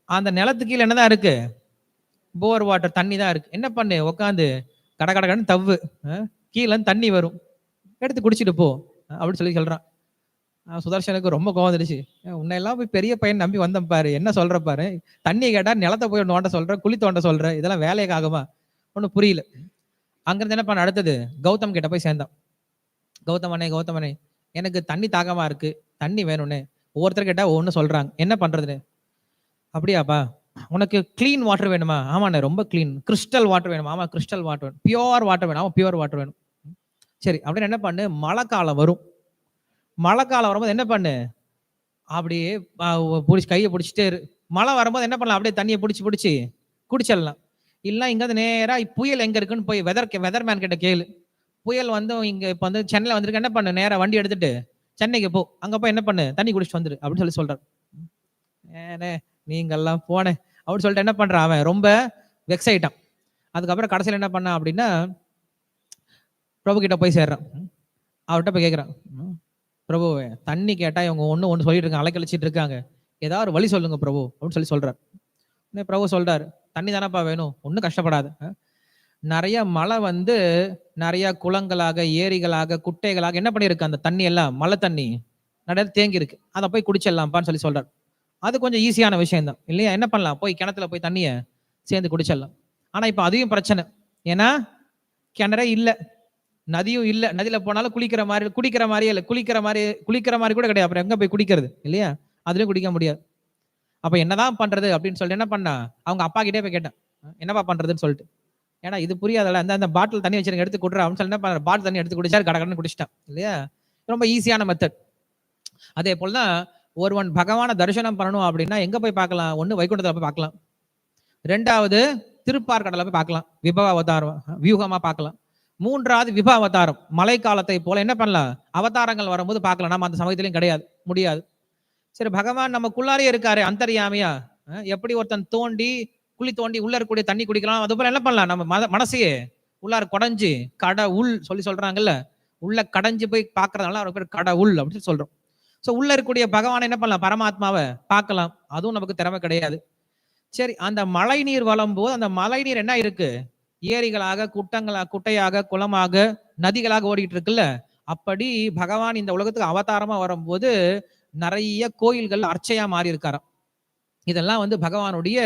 அந்த நிலத்துக்கு கீழே என்னதான் இருக்கு? போர் வாட்டர், தண்ணி தான் இருக்கு. என்ன பண்ணு, உட்காந்து கடகடன்னு தவ்வு, கீழே தண்ணி வரும், எடுத்து குடிச்சிட்டு போ அப்படின்னு சொல்லி சொல்றான். சுதர்ஷனுக்கு ரொம்ப கோவம் வந்துடுச்சு. உன்னையெல்லாம் போய் பெரிய பையன் நம்பி வந்தேன் பாரு, என்ன சொல்ற பாரு, தண்ணி கேட்டா நிலத்தை போய் நோண்ட சொல்ற, குழி தோண்ட சொல்ற, இதெல்லாம் வேலைக்கு ஆகுமா? ஒன்னும் புரியல. அங்கிருந்து என்ன பண்ண, அடுத்தது கௌதம் கிட்ட போய் சேர்ந்தான். கௌதமனே எனக்கு தண்ணி தாகமா இருக்கு, தண்ணி வேணும்னு ஒவ்வொருத்தர் கேட்டா ஒவ்வொன்னு சொல்றாங்க, என்ன பண்றதுன்னு. அப்படியாப்பா, உனக்கு கிளீன் வாட்டர் வேணுமா? ஆமாண்ணே ரொம்ப கிளீன். கிறிஸ்டல் வாட்டர் வேணுமா? ஆமா கிறிஸ்டல் வாட்டர் வேணும். பியோர் வாட்டர் வேணும்? ஆமா பியோர் வாட்டர் வேணும். சரி அப்படின்னு என்ன பண்ணு, மழை காலம் வரும், மழை காலம் வரும்போது என்ன பண்ணு, அப்படியே கையை பிடிச்சிட்டே இரு. மழை வரும்போது என்ன பண்ணலாம், அப்படியே தண்ணியை பிடிச்சி குடிச்சிடலாம். இல்ல இங்க நேரா புயல் எங்க இருக்குன்னு போய் வெதர்மேன் கிட்ட கேளு. புயல் வந்து இங்க இப்ப வந்து சென்னையில வந்திருக்கு, என்ன பண்ணு, நேரா வண்டி எடுத்துட்டு சென்னைக்கு போ, அங்க போய் என்ன பண்ணு, தண்ணி குடிச்சிட்டு வந்துரு அப்படின்னு சொல்றாரு. நீங்கெல்லாம் போனேன் அப்படின்னு சொல்லிட்டு என்ன பண்றான், அவன் ரொம்ப வெக்ஸ் ஆயிட்டான். அதுக்கப்புறம் கடைசியில் என்ன பண்ணான் அப்படின்னா, பிரபு கிட்ட போய் சேர்றான். அவர்கிட்ட போய் கேட்கிறான், பிரபு தண்ணி கேட்டா இவங்க ஒண்ணு சொல்லிட்டு இருக்காங்க, அலைக்கழிச்சிட்டு இருக்காங்க, ஏதாவது ஒரு வழி சொல்லுங்க பிரபு அப்படின்னு சொல்றாரு. பிரபு சொல்றாரு, தண்ணி தானப்பா வேணும், ஒன்றும் கஷ்டப்படாது, நிறைய மழை வந்து நிறைய குளங்களாக ஏரிகளாக குட்டைகளாக என்ன பண்ணிருக்கு, அந்த தண்ணி எல்லாம் மழை தண்ணி நிறைய தேங்கி இருக்கு, அதை போய் குடிச்சிடலாம்ப்பான்னு சொல்றாரு. அது கொஞ்சம் ஈஸியான விஷயம் தான் இல்லையா? என்ன பண்ணலாம், போய் கிணத்துல போய் தண்ணியை சேர்ந்து குடிச்சிடலாம். ஆனா இப்ப அதையும் பிரச்சனை, ஏன்னா கிணறே இல்லை, நதியும் இல்லை, நதியில போனாலும் குளிக்கிற மாதிரியே இல்லை, குளிக்கிற மாதிரி கூட கிடையாது, அப்புறம் எங்க போய் குடிக்கிறது இல்லையா? அதுலயும் குடிக்க முடியாது. அப்ப என்னதான் பண்றது அப்படின்னு சொல்லிட்டு என்ன பண்ணா, அவங்க அப்பா கிட்டே போய் கேட்டேன், என்னப்பா பண்றதுன்னு சொல்லிட்டு. ஏன்னா இது புரியாதல, அந்த பாட்டில் தண்ணி வச்சிருக்க எடுத்து குடுற அப்படின்னு சொல்லி என்ன பண்ண, பாட்டில் தண்ணி எடுத்து குடிச்சாரு, கடகடன்னு குடிச்சிட்டான் இல்லையா? ரொம்ப ஈஸியான மெத்தட். அதே போலதான் ஒருவன் பகவான தரிசனம் பண்ணணும் அப்படின்னா எங்க போய் பார்க்கலாம், ஒண்ணு வைகுண்டத்துல போய் பார்க்கலாம், ரெண்டாவது திருப்பார் கடலை போய் பார்க்கலாம், விபவ அவதாரம் வியூகமா பார்க்கலாம், மூன்றாவது விபவ அவதாரம் மழை காலத்தை போல என்ன பண்ணலாம், அவதாரங்கள் வரும்போது பார்க்கலாம். நம்ம அந்த சமயத்திலையும் கிடையாது, முடியாது. சரி, பகவான் நமக்குள்ளாரே இருக்காரு அந்தர்யாமியா, எப்படி ஒருத்தன் குழி தோண்டி உள்ள இருக்கக்கூடிய தண்ணி குடிக்கலாம், அது போல என்ன பண்ணலாம், நம்ம மனசையே உள்ளார கொடைஞ்சு கடவுள் சொல்றாங்கல்ல, உள்ள கடைஞ்சு போய் பார்க்கறதுனால அவருக்கு பேர் கடவுள் அப்படின்னு சொல்றோம். சோ உள்ள இருக்கக்கூடிய பகவானை என்ன பண்ணலாம், பரமாத்மாவை பார்க்கலாம், அதுவும் நமக்கு திறமை கிடையாது. சரி, அந்த மழை நீர் வரும் போது அந்த மழை நீர் என்ன இருக்கு, ஏரிகளாக குட்டையாக குளமாக நதிகளாக ஓடிட்டு இருக்குல்ல, அப்படி பகவான் இந்த உலகத்துக்கு அவதாரமா வரும்போது நிறைய கோயில்கள் அர்ச்சையா மாறி இருக்காராம். இதெல்லாம் வந்து பகவானுடைய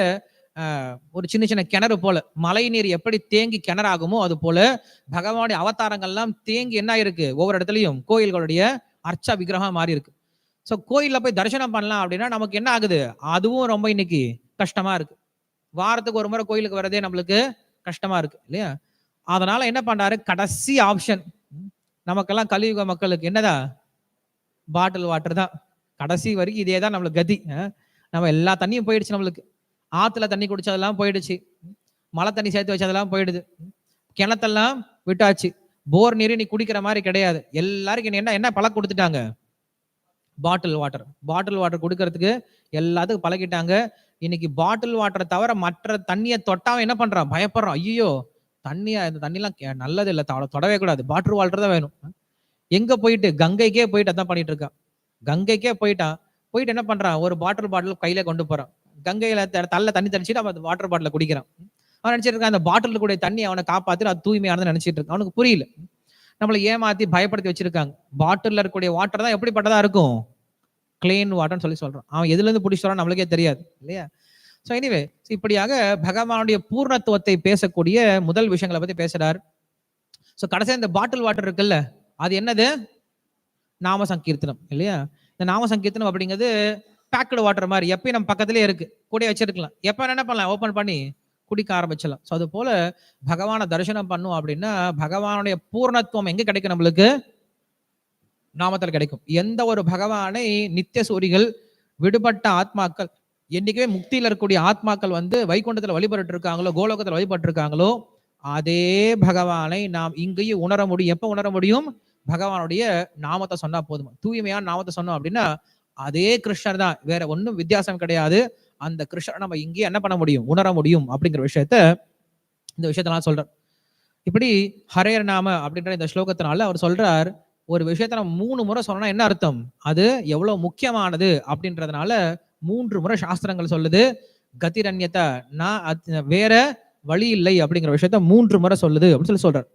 ஒரு சின்ன சின்ன கிணறு போல, மழை நீர் எப்படி தேங்கி கிணறாகுமோ அது போல பகவானுடைய அவதாரங்கள்லாம் தேங்கி என்ன ஆயிருக்கு, ஒவ்வொரு இடத்துலயும் கோயில்களுடைய அர்ச்சா விக்கிரகம் மாறி இருக்கு. ஸோ கோயில்ல போய் தரிசனம் பண்ணலாம் அப்படின்னா நமக்கு என்ன ஆகுது, அதுவும் ரொம்ப இன்னைக்கு கஷ்டமா இருக்கு. வாரத்துக்கு ஒரு முறை கோயிலுக்கு வரதே நம்மளுக்கு கஷ்டமா இருக்கு இல்லையா? அதனால என்ன பண்றாரு, கடைசி ஆப்ஷன் நமக்கெல்லாம் கலியுக மக்களுக்கு என்னதான், பாட்டில் வாட்டர் தான். கடைசி வரைக்கும் இதே தான் நம்மளுக்கு கதி. நம்ம எல்லா தண்ணியும் போயிடுச்சு, நம்மளுக்கு ஆத்துல தண்ணி குடிச்சதெல்லாம் போயிடுச்சு, மழை தண்ணி சேர்த்து வச்சதெல்லாம் போயிடுது, கிணத்தெல்லாம் விட்டாச்சு, போர் நீர் நீ குடிக்கிற மாதிரி கிடையாது. எல்லாருக்கும் என்ன என்ன பழக்கம் கொடுத்துட்டாங்க, பாட்டில் வாட்டர். பாட்டில் வாட்டர் கொடுக்கறதுக்கு எல்லாத்துக்கும் பழகிட்டாங்க. இன்னைக்கு பாட்டில் வாட்டரை தவிர மற்ற தண்ணியை தொட்டாவும் என்ன பண்றான், பயப்படுறான். ஐயோ தண்ணியா, இந்த தண்ணிலாம் நல்லது இல்லை, தொடவே கூடாது, பாட்டில் வாட்டர் தான் வேணும். எங்க போயிட்டு, கங்கைக்கே போயிட்டு அதான் பண்ணிட்டு இருக்கான். கங்கைக்கே போயிட்டான், போயிட்டு என்ன பண்றான், ஒரு பாட்டில் கையில கொண்டு போறான், கங்கையில தள்ள தண்ணி தணிச்சுட்டு அவன் வாட்டர் பாட்டில குடிக்கிறான். அவன் நினைச்சிட்டு இருக்கான் அந்த பாட்டில் கூட தண்ணி அவனை காப்பாத்தி அது தூய்மையானது நினைச்சிட்டு இருக்கான். அவனுக்கு புரியல, நம்மளை ஏமாத்தி பயப்படுத்தி வச்சிருக்காங்க. பாட்டில் இருக்கக்கூடிய வாட்டர் தான் எப்படிப்பட்டதா இருக்கும், கிளீன் வாட்டர்னு சொல்றான். அவன் எதுல இருந்து பிடிச்சு வரான் நம்மளுக்கே தெரியாது இல்லையா? ஸோ எனிவே, இப்படியாக பகவானுடைய பூர்ணத்துவத்தை பேசக்கூடிய முதல் விஷயங்களை பத்தி பேசுறார். ஸோ கடைசியா இந்த பாட்டில் வாட்டர் இருக்குல்ல, அது என்னது, நாம சங்கீர்த்தனம் இல்லையா? இந்த நாம சங்கீர்த்தனம் அப்படிங்கிறது பேக்கடு வாட்டர் மாதிரி எப்பயும் நம்ம பக்கத்திலே இருக்கு, கூட வச்சிருக்கலாம், எப்ப என்ன பண்ணலாம், ஓபன் பண்ணி குடிக்க ஆரம்பிச்சலாம். ஸோ அது போல பகவானை தரிசனம் பண்ணும் அப்படின்னா பகவானுடைய பூர்ணத்துவம் எங்க கிடைக்கும், நம்மளுக்கு நாமத்தில் கிடைக்கும். எந்த ஒரு பகவானை நித்திய சூரிகள் விடுபட்ட ஆத்மாக்கள், என்னைக்குமே முக்தியில இருக்கக்கூடிய ஆத்மாக்கள் வைகுண்டத்துல வழிபட்டு இருக்காங்களோ, கோலோகத்துல வழிபட்டு இருக்காங்களோ, அதே பகவானை நாம் இங்கேயும் உணர முடியும். எப்ப உணர முடியும், பகவானுடைய நாமத்தை சொன்னா போதும். தூய்மையான நாமத்தை சொன்னோம் அப்படின்னா அதே கிருஷ்ணர் தான், வேற ஒன்றும் வித்தியாசம் கிடையாது. அந்த கிருஷ்ணரை நம்ம இங்கேயே என்ன பண்ண முடியும், உணர முடியும் அப்படிங்கிற இந்த விஷயத்தெல்லாம் சொல்றார். இப்படி ஹரேர் நாம அப்படின்ற இந்த ஸ்லோகத்தினால அவர் சொல்றார், ஒரு விஷயத்த நம்ம 3 முறை சொன்னா என்ன அர்த்தம், அது எவ்வளவு முக்கியமானது அப்படின்றதுனால 3 முறை சாஸ்திரங்கள் சொல்லுது. கதிரண்யத்தை, நான் வேற வழி இல்லை அப்படிங்கிற விஷயத்த 3 முறை சொல்லுது அப்படின்னு சொல்றார்.